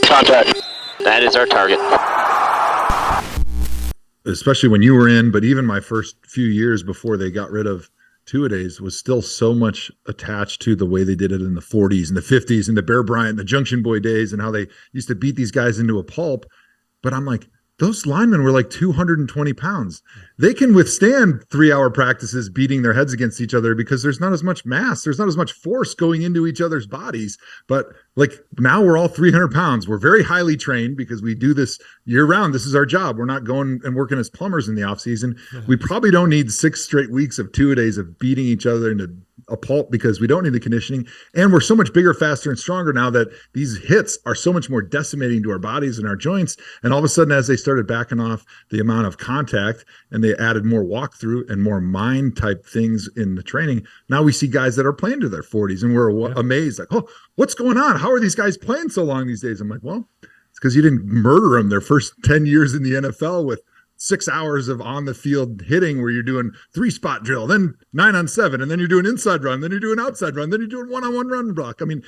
Contact. That is our target. Especially when you were in, but even my first few years before they got rid of two-a-days was still so much attached to the way they did it in the 40s and the 50s and the Bear Bryant, the Junction Boy days, and how they used to beat these guys into a pulp. But I'm like, those linemen were like 220 pounds. They can withstand 3-hour practices beating their heads against each other because there's not as much mass. There's not as much force going into each other's bodies. But like now we're all 300 pounds. We're very highly trained because we do this year round. This is our job. We're not going and working as plumbers in the off season. We probably don't need 6 straight weeks of 2-a-days of beating each other into a pulp because we don't need the conditioning. And we're so much bigger, faster, and stronger now that these hits are so much more decimating to our bodies and our joints. And all of a sudden, as they started backing off the amount of contact and they added more walkthrough and more mind type things in the training, now we see guys that are playing to their 40s and we're amazed like, oh, what's going on? How are these guys playing so long these days? I'm like, well, it's because you didn't murder them their first 10 years in the NFL with 6 hours of on the field hitting where you're doing 3-spot drill, then 9-on-7, and then you're doing inside run, then you're doing outside run, then you're doing 1-on-1 run block. I mean,